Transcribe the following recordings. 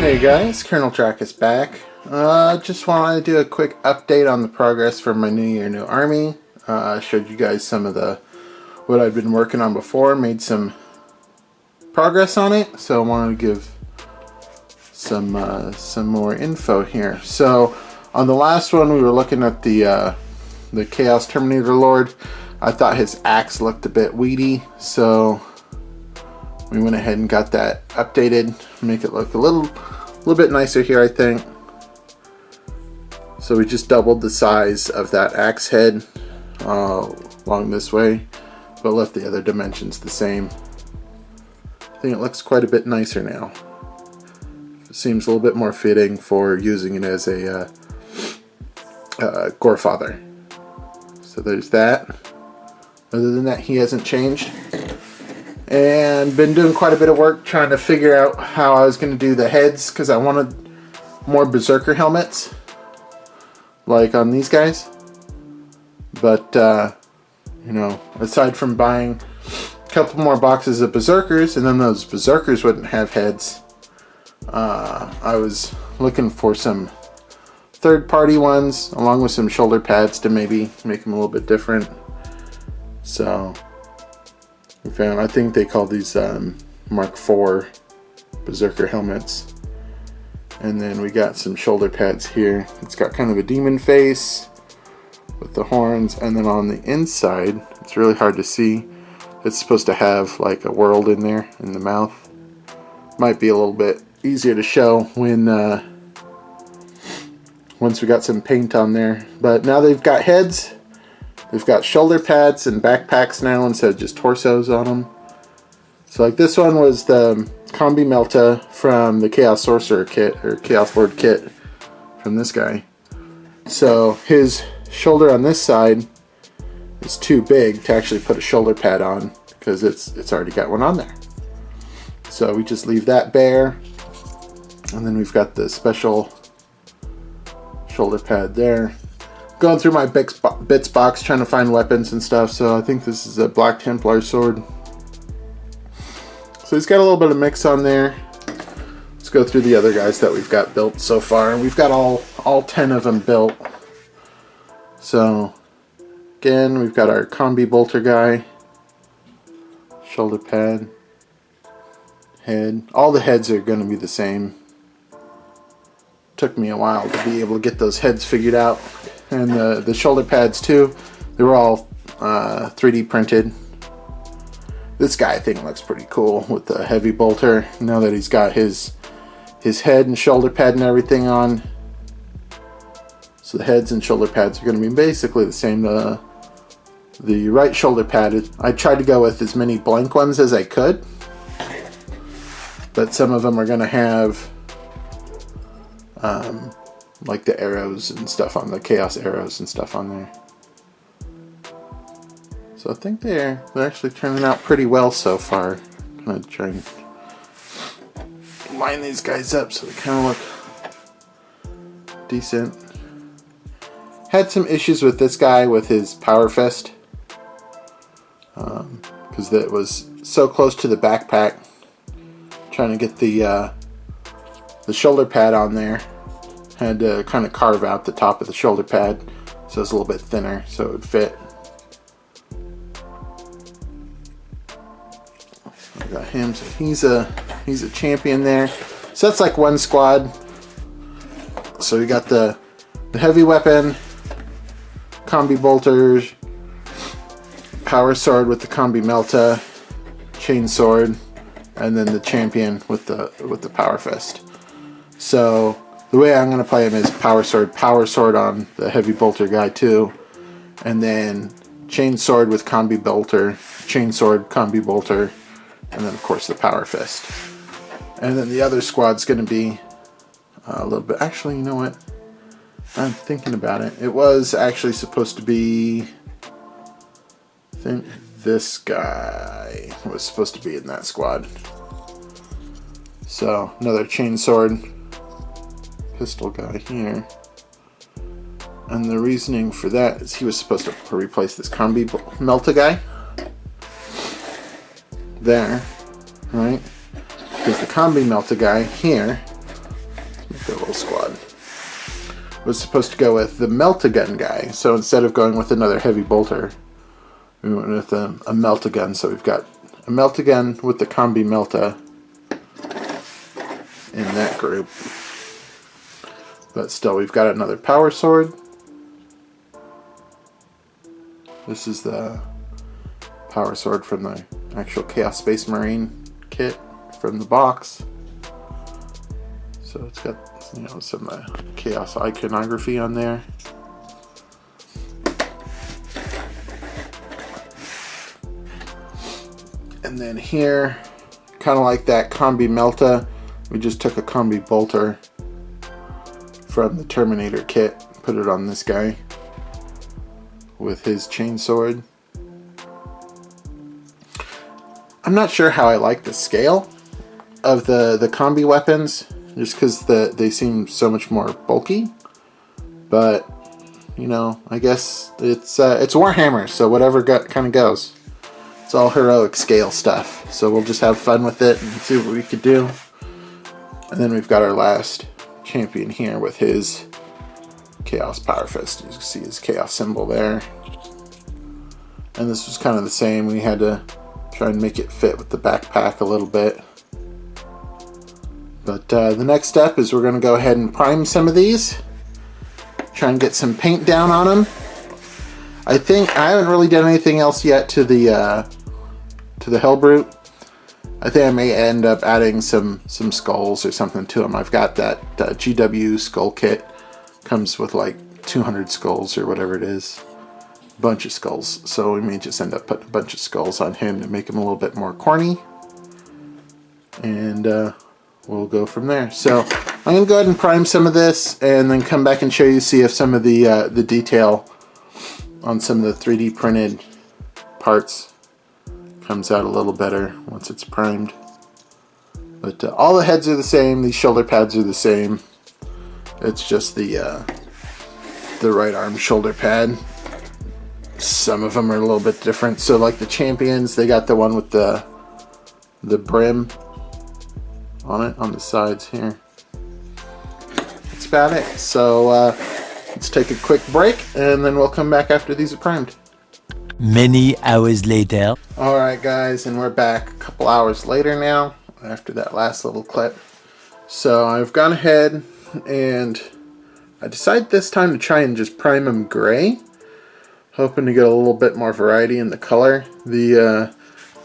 Hey guys, Colonel Track is back. Just wanted to do a quick update on the progress for my New Year, New Army. Showed you guys some of what I've been working on before, made some progress on it, so I wanted to give some more info here. So on the last one, we were looking at the Chaos Terminator Lord. I thought his axe looked a bit weedy, so we went ahead and got that updated, make it look a little bit nicer here, I think. So we just doubled the size of that axe head along this way, but left the other dimensions the same. I think it looks quite a bit nicer now. It seems a little bit more fitting for using it as a Gorefather. So there's that. Other than that, he hasn't changed. And been doing quite a bit of work trying to figure out how I was going to do the heads, because I wanted more Berserker helmets like on these guys. But you know, aside from buying a couple more boxes of Berserkers, and then those Berserkers wouldn't have heads, I was looking for some third-party ones along with some shoulder pads to maybe make them a little bit different. So we found, I think they call these Mark IV Berserker helmets. And then we got some shoulder pads here. It's got kind of a demon face with the horns, and then on the inside, it's really hard to see, it's supposed to have like a world in there in the mouth. Might be a little bit easier to show when once we got some paint on there. But now they've got heads. They've got shoulder pads and backpacks now instead of just torsos on them. So like this one was the Combi Melta from the Chaos Sorcerer kit, or Chaos Lord kit from this guy. So his shoulder on this side is too big to actually put a shoulder pad on, because it's already got one on there. So we just leave that bare. And then we've got the special shoulder pad there. Going through my bits box trying to find weapons and stuff, so I think this is a Black Templar sword. So he's got a little bit of mix on there. Let's go through the other guys that we've got built so far. We've got all 10 of them built. So again, we've got our Combi Bolter guy, shoulder pad, head. All the heads are going to be the same. Took me a while to be able to get those heads figured out. And the shoulder pads too, they were all 3D printed. This guy I think looks pretty cool with the heavy bolter, now that he's got his head and shoulder pad and everything on. So the heads and shoulder pads are going to be basically the same. The right shoulder pad, I tried to go with as many blank ones as I could, but some of them are going to have like the arrows and stuff on the chaos arrows and stuff on there. So I think they're actually turning out pretty well so far. I'm gonna try and line these guys up so they kind of look decent. Had some issues with this guy with his power fist, because it was so close to the backpack. Trying to get the shoulder pad on there. Had to kind of carve out the top of the shoulder pad so it's a little bit thinner so it would fit. I got him, so he's a champion there. So that's like one squad. So we got the heavy weapon, Combi Bolters, power sword with the Combi Melta, chain sword, and then the champion with the power fist. So the way I'm going to play him is power sword on the heavy bolter guy too, and then chain sword with Combi Bolter, chain sword, Combi Bolter, and then of course the power fist. And then the other squad's going to be a little bit, actually, you know what, I'm thinking about it. It was actually supposed to be, I think this guy was supposed to be in that squad. So another chain sword pistol guy here, and the reasoning for that is he was supposed to replace this Combi Melta guy there, right? Because the Combi Melta guy here Their little squad. Was supposed to go with the melt-a-gun guy, so instead of going with another heavy bolter, we went with a melt-a-gun. So we've got a melt-a-gun with the combi melta in that group. But still, we've got another power sword. This is the power sword from the actual Chaos Space Marine kit from the box. So it's got, you know, some Chaos iconography on there. And then here, kind of like that combi melta, we just took a combi bolter from the Terminator kit, put it on this guy with his chainsword. I'm not sure how I like the scale of the combi weapons, just because they seem so much more bulky. But you know, I guess it's Warhammer, so whatever kind of goes. It's all heroic scale stuff, so we'll just have fun with it and see what we could do. And then we've got our last champion here with his Chaos Power Fist. You can see his Chaos symbol there. And this was kind of the same. We had to try and make it fit with the backpack a little bit. But the next step is we're going to go ahead and prime some of these. Try and get some paint down on them. I think I haven't really done anything else yet to the Hellbrute. I think I may end up adding some skulls or something to them. I've got that GW skull kit. Comes with like 200 skulls or whatever it is. Bunch of skulls. So we may just end up putting a bunch of skulls on him to make him a little bit more corny. And we'll go from there. So I'm going to go ahead and prime some of this and then come back and show you, see if some of the detail on some of the 3D printed parts comes out a little better once it's primed. But all the heads are the same, these shoulder pads are the same. It's just the right arm shoulder pad. Some of them are a little bit different. So like the champions, they got the one with the brim on it, on the sides here. That's about it. So let's take a quick break and then we'll come back after these are primed. Many hours later. Alright guys, and we're back a couple hours later now after that last little clip. So I've gone ahead and I decided this time to try and just prime them gray, hoping to get a little bit more variety in the color. The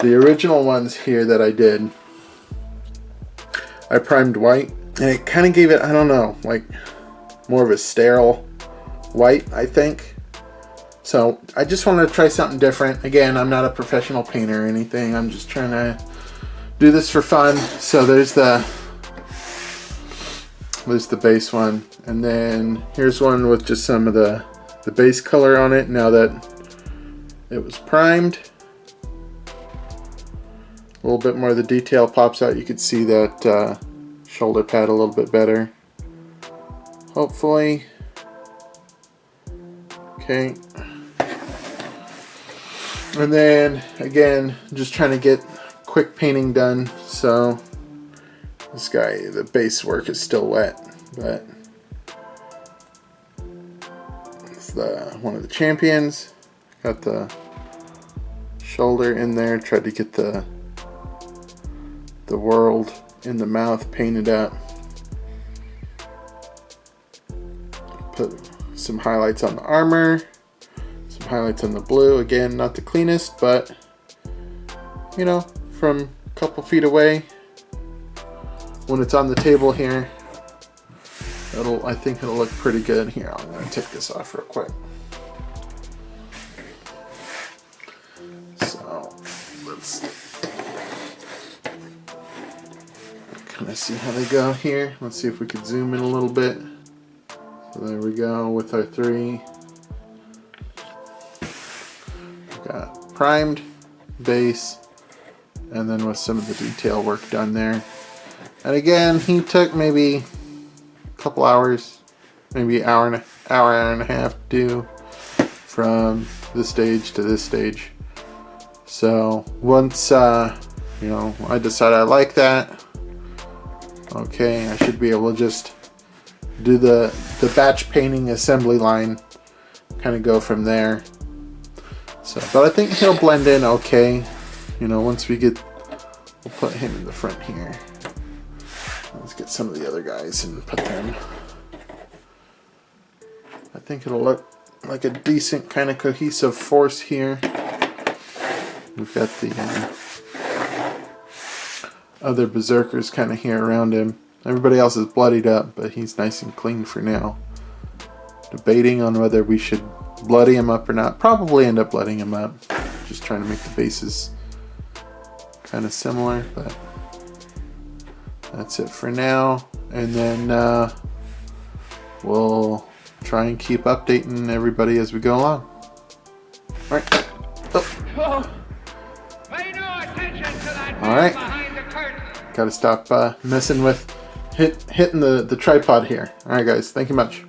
original ones here that I did, I primed white, and it kind of gave it, I don't know, like more of a sterile white, I think. So I just wanted to try something different. Again, I'm not a professional painter or anything. I'm just trying to do this for fun. So there's the base one, and then here's one with just some of the base color on it now that it was primed. A little bit more of the detail pops out. You could see that shoulder pad a little bit better, hopefully. Okay, and then again, just trying to get quick painting done. So this guy, the base work is still wet, but it's one of the champions. Got the shoulder in there. Tried to get the world in the mouth painted up. Put some highlights on the armor. Some highlights on the blue. Again, not the cleanest, but you know, from a couple feet away, when it's on the table here, I think it'll look pretty good. Here, I'm going to take this off real quick. So let's kind of see how they go here. Let's see if we could zoom in a little bit. So there we go with our three. We've got primed, base, and then with some of the detail work done there. And again, he took maybe a couple hours, maybe hour and a half to do from this stage to this stage. So once you know, I decided I like that, okay, I should be able to just do the batch painting assembly line, kind of go from there. So, but I think he'll blend in okay. You know, once we get, we'll put him in the front here. Let's get some of the other guys and put them. I think it'll look like a decent kind of cohesive force here. We've got the other berserkers kind of here around him. Everybody else is bloodied up, but he's nice and clean for now. Debating on whether we should bloody him up or not. Probably end up blooding him up. Just trying to make the bases kind of similar, but that's it for now. And then we'll try and keep updating everybody as we go along. All right. Oh. Pay no attention to that All right. behind the curtain. Got to stop messing with hitting the tripod here. All right, guys. Thank you much.